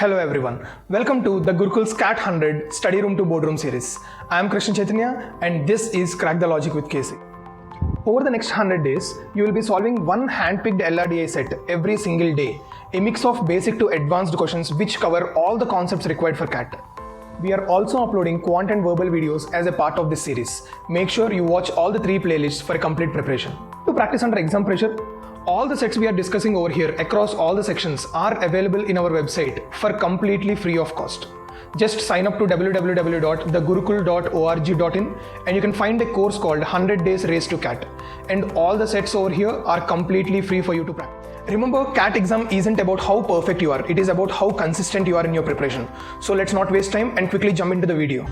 Hello everyone, welcome to the Gurukul's CAT 100 Study Room to Boardroom series. I am Krishna Chaitanya and this is Crack the Logic with KC. Over the next 100 days, you will be solving one hand-picked LRDI set every single day, a mix of basic to advanced questions which cover all the concepts required for CAT. We are also uploading quant and verbal videos as a part of this series. Make sure you watch all the 3 playlists for a complete preparation. To practice under exam pressure, all the sets we are discussing over here across all the sections are available in our website for completely free of cost. Just sign up to www.thegurukul.org.in and you can find a course called 100 Days Race to CAT. And all the sets over here are completely free for you to practice. Remember, CAT exam isn't about how perfect you are, it is about how consistent you are in your preparation. So let's not waste time and quickly jump into the video.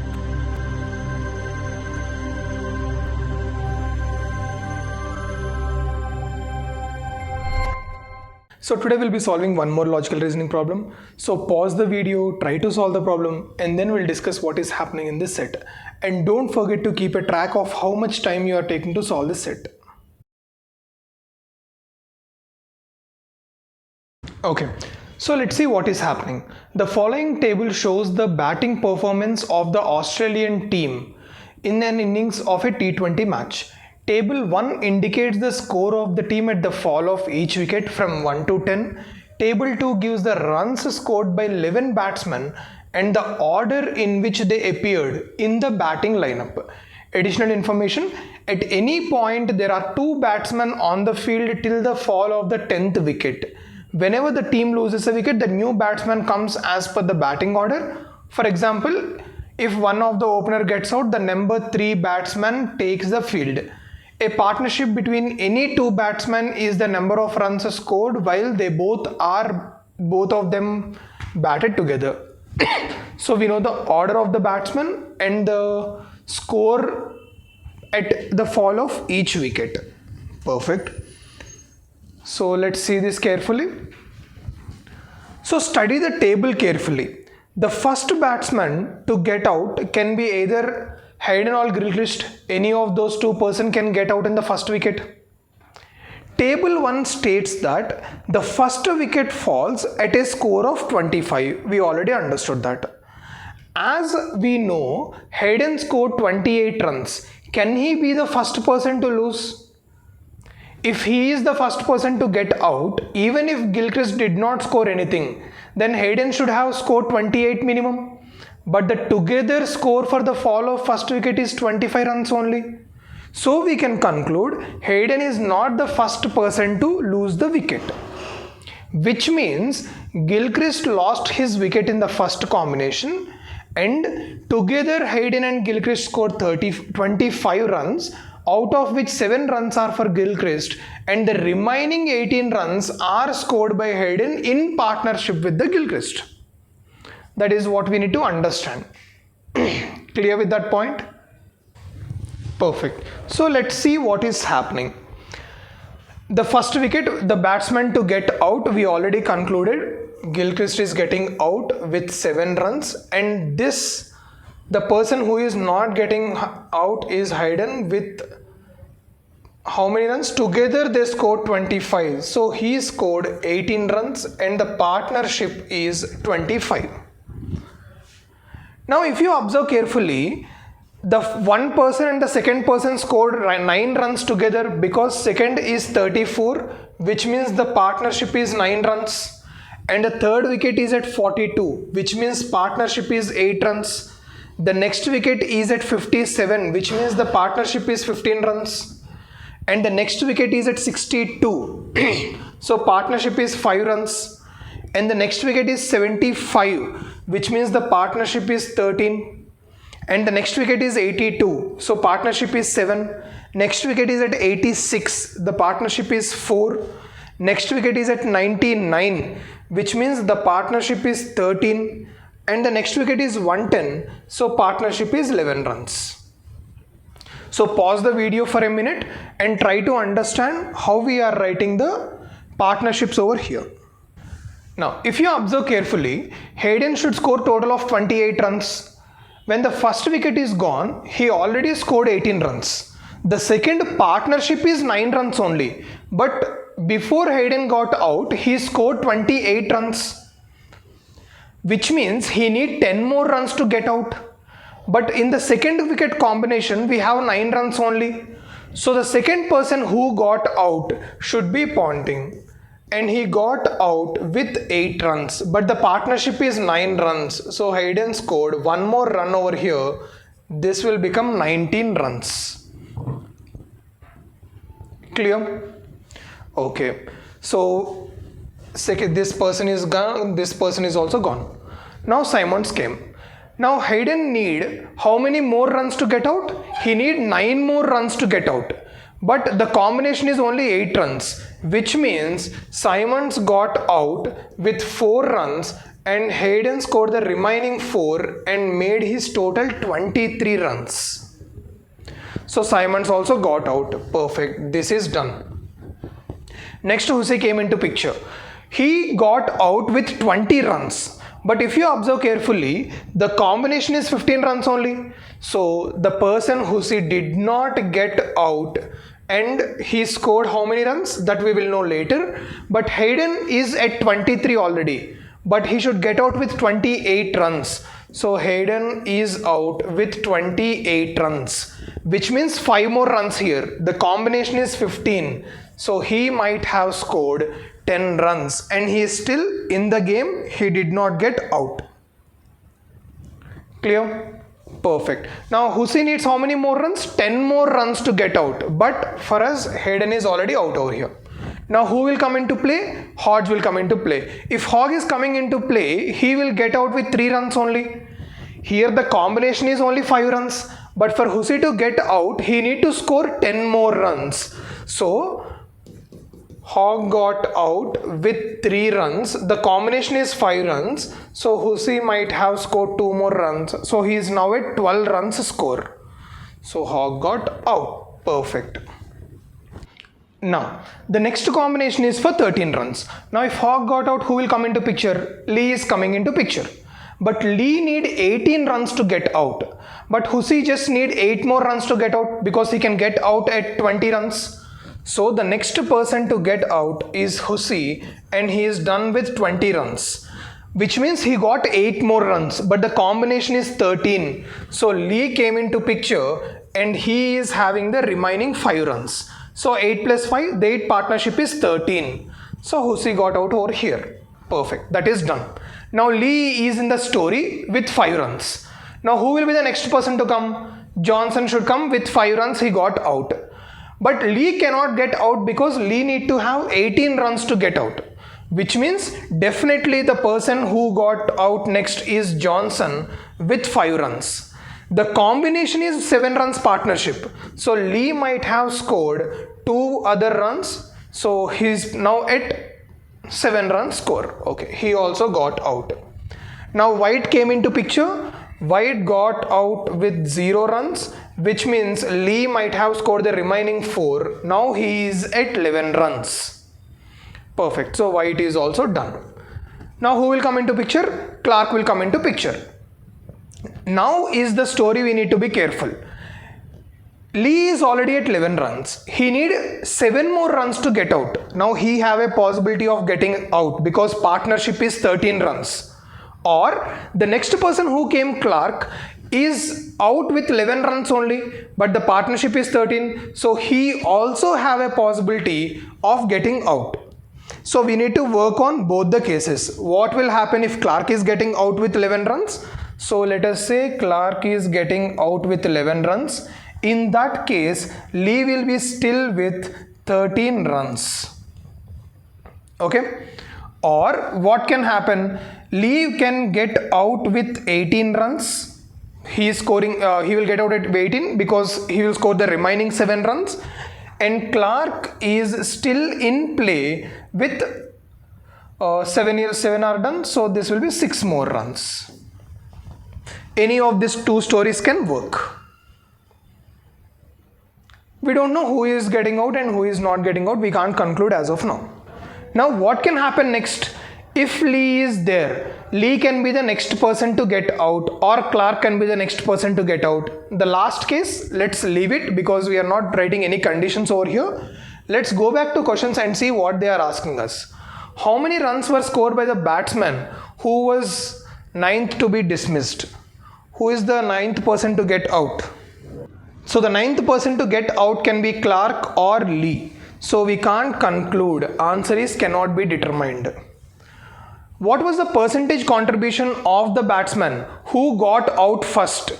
So today we'll be solving one more logical reasoning problem. So pause the video, try to solve the problem, and then we'll discuss what is happening in this set. And don't forget to keep a track of how much time you are taking to solve this set. Okay, so let's see what is happening. The following table shows the batting performance of the Australian team in an innings of a T20 match. Table 1 indicates the score of the team at the fall of each wicket from 1 to 10. Table 2 gives the runs scored by 11 batsmen and the order in which they appeared in the batting lineup. Additional information: at any point there are 2 batsmen on the field till the fall of the 10th wicket. Whenever the team loses a wicket, the new batsman comes as per the batting order. For example, if one of the opener gets out, the number 3 batsman takes the field. A partnership between any 2 batsmen is the number of runs scored while they both of them batted together. So we know the order of the batsman and the score at the fall of each wicket. Perfect. So let's see this carefully. So study the table carefully. The first batsman to get out can be either Hayden or Gilchrist. Any of those 2 persons can get out in the first wicket. Table 1 states that the first wicket falls at a score of 25. We already understood that. As we know, Hayden scored 28 runs. Can he be the first person to lose? If he is the first person to get out, even if Gilchrist did not score anything, then Hayden should have scored 28 minimum. But the together score for the fall of first wicket is 25 runs only. So we can conclude Hayden is not the first person to lose the wicket. Which means Gilchrist lost his wicket in the first combination and together Hayden and Gilchrist scored 25 runs, out of which 7 runs are for Gilchrist and the remaining 18 runs are scored by Hayden in partnership with the Gilchrist. That is what we need to understand. Clear with that point? Perfect. So let's see what is happening. The first wicket, the batsman to get out, we already concluded Gilchrist is getting out with 7 runs and the person who is not getting out is Hayden with how many runs? Together they scored 25. So he scored 18 runs and the partnership is 25. Now if you observe carefully, the one person and the second person scored 9 runs together because second is 34, which means the partnership is 9 runs, and the third wicket is at 42, which means partnership is 8 runs. The next wicket is at 57, which means the partnership is 15 runs, and the next wicket is at 62, so partnership is 5 runs, and the next wicket is 75, which means the partnership is 13, and the next wicket is 82, so partnership is 7. Next wicket is at 86, the partnership is 4. Next wicket is at 99, which means the partnership is 13, and the next wicket is 110, so partnership is 11 runs. So pause the video for a minute and try to understand how we are writing the partnerships over here. Now, if you observe carefully, Hayden should score total of 28 runs. When the first wicket is gone, he already scored 18 runs. The second partnership is 9 runs only. But before Hayden got out, he scored 28 runs. which means he need 10 more runs to get out. But in the second wicket combination, we have 9 runs only. So the second person who got out should be Ponting, and he got out with 8 runs, but the partnership is 9 runs. So Hayden scored 1 more run over here. This will become 19 runs. Clear? Okay. So second, this person is gone, this person is also gone. Now Simons came. Now Hayden need how many more runs to get out? He need 9 more runs to get out. But the combination is only 8 runs, which means Simons got out with 4 runs and Hayden scored the remaining 4 and made his total 23 runs. So Simons also got out. Perfect. This is done. Next, Hussey came into picture. He got out with 20 runs. But if you observe carefully, the combination is 15 runs only. So the person Hussey did not get out and he scored how many runs? That we will know later. But Hayden is at 23 already. But he should get out with 28 runs. So Hayden is out with 28 runs, which means 5 more runs here. The combination is 15. So he might have scored 10 runs and he is still in the game. He did not get out. Clear? Perfect. Now Hussey needs how many more runs? 10 more runs to get out. But for us, Hayden is already out over here. Now who will come into play? Hodge will come into play. If Hodge is coming into play, he will get out with 3 runs only. Here the combination is only 5 runs. But for Hussey to get out, he need to score 10 more runs. So Hogg got out with 3 runs. The combination is 5 runs. So Hussey might have scored 2 more runs. So he is now at 12 runs score. So Hogg got out. Perfect. Now the next combination is for 13 runs. Now if Hogg got out, who will come into picture? Lee is coming into picture. But Lee need 18 runs to get out. But Hussey just need 8 more runs to get out because he can get out at 20 runs. So the next person to get out is Hussey and he is done with 20 runs, which means he got 8 more runs, but the combination is 13. So Lee came into picture and he is having the remaining 5 runs. So 8 plus 5, the 8 partnership is 13. So Hussey got out over here. Perfect. That is done. Now Lee is in the story with 5 runs. Now who will be the next person to come? Johnson should come with 5 runs. He got out. But Lee cannot get out because Lee need to have 18 runs to get out, which means definitely the person who got out next is Johnson with 5 runs. The combination is 7 runs partnership. So Lee might have scored 2 other runs. So he's now at 7 runs score. Okay, he also got out. Now White came into picture. White got out with 0 runs, which means Lee might have scored the remaining 4. Now he is at 11 runs. Perfect. So White is also done. Now who will come into picture? Clark will come into picture. Now is the story we need to be careful. Lee is already at 11 runs. He need 7 more runs to get out. Now he have a possibility of getting out because partnership is 13 runs. Or the next person who came, Clark, is out with 11 runs only, but the partnership is 13. So he also have a possibility of getting out. So we need to work on both the cases. What will happen if Clark is getting out with 11 runs? So let us say Clark is getting out with 11 runs. In that case, Lee will be still with 13 runs. Okay? Or what can happen? Lee can get out with 18 runs. He is scoring. He will get out at 18 because he will score the remaining 7 runs. And Clark is still in play with 7 are done. So this will be 6 more runs. Any of these 2 stories can work. We don't know who is getting out and who is not getting out. We can't conclude as of now. Now what can happen next? If Lee is there, Lee can be the next person to get out, or Clark can be the next person to get out. The last case, let's leave it because we are not writing any conditions over here. Let's go back to questions and see what they are asking us. How many runs were scored by the batsman who was ninth to be dismissed. Who is the ninth person to get out? So the ninth person to get out can be Clark or Lee. So we can't conclude. Answer is cannot be determined. What was the percentage contribution of the batsman who got out first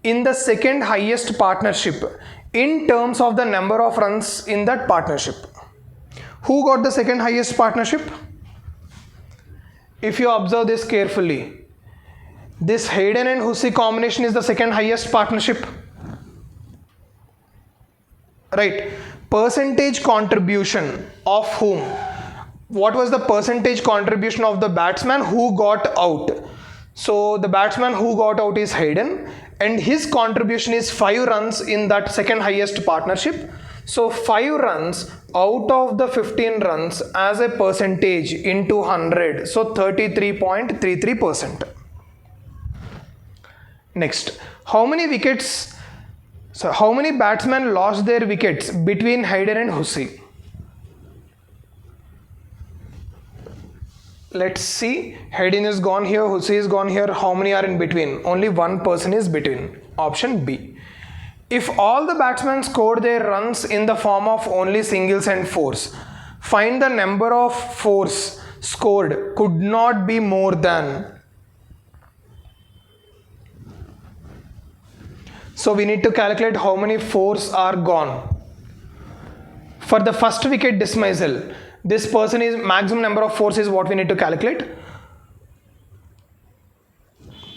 in the second highest partnership in terms of the number of runs in that partnership? Who got the second highest partnership? If you observe this carefully, this Hayden and Hussey combination is the second highest partnership. Right. Percentage contribution of whom? What was the percentage contribution of the batsman who got out? So the batsman who got out is Hayden and his contribution is 5 runs in that second highest partnership. So 5 runs out of the 15 runs as a percentage into 100. So 33.33%. Next, how many batsmen lost their wickets between Hayden and Hussey? Let's see. Hayden is gone here, Hussey is gone here. How many are in between? Only one person is between. Option B. If all the batsmen scored their runs in the form of only singles and fours, find the number of fours scored could not be more than. So we need to calculate how many fours are gone. For the first wicket dismissal, this person is maximum number of fours is what we need to calculate.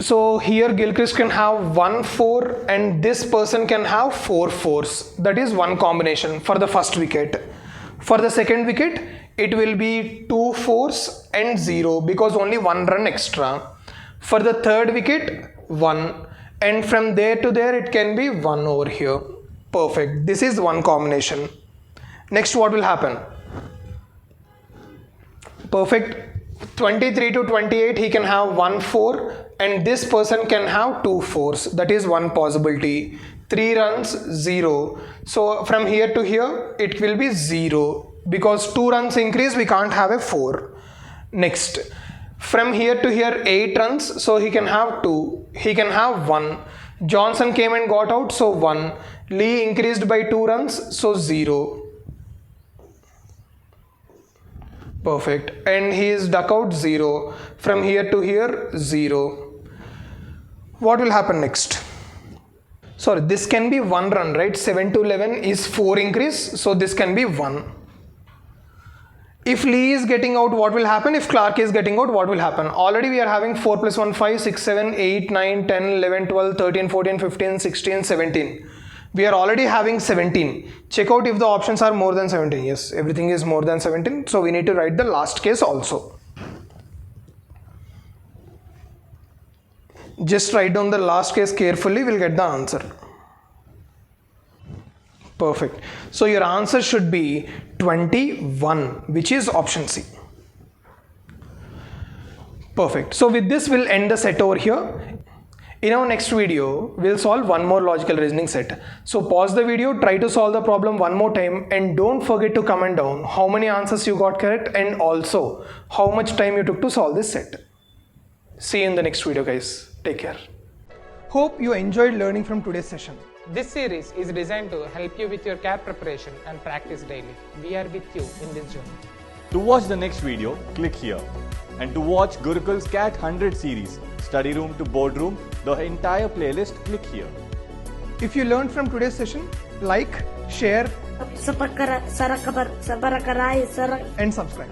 So here Gilchrist can have 1 4 and this person can have 4 fours. That is one combination for the first wicket. For the second wicket, it will be 2 fours and 0 because only 1 run extra. For the third wicket, 1. And from there to there it can be 1 over here. Perfect. This is one combination. Next, what will happen? Perfect. 23 to 28 he can have 1 4 and this person can have 2 fours. That is one possibility. 3 runs, 0. So from here to here it will be 0 because 2 runs increase, we can't have a 4. Next, from here to here 8 runs, so he can have 2. He can have 1. Johnson came and got out, so 1. Lee increased by 2 runs, so 0. Perfect. And he is duck out 0. From here to here 0. What will happen next? Sorry, this can be 1 run, right? 7 to 11 is 4 increase, so this can be 1. If Lee is getting out, what will happen? If Clark is getting out, what will happen? Already we are having 4 plus 1, 5, 6, 7, 8, 9, 10, 11, 12, 13, 14, 15, 16, 17. We are already having 17. Check out if the options are more than 17. Yes, everything is more than 17. So we need to write the last case also. Just write down the last case carefully, we'll get the answer. Perfect. So your answer should be 21, which is option C. Perfect. So with this, we'll end the set over here. In our next video, we'll solve one more logical reasoning set. So pause the video, try to solve the problem one more time, and don't forget to comment down how many answers you got correct and also how much time you took to solve this set. See you in the next video, guys. Take care. Hope you enjoyed learning from today's session. This series is designed to help you with your CAT preparation and practice daily. We are with you in this journey. To watch the next video, click here. And to watch Gurukul's CAT 100 series, study room to boardroom, the entire playlist, click here. If you learned from today's session, like, share, and subscribe.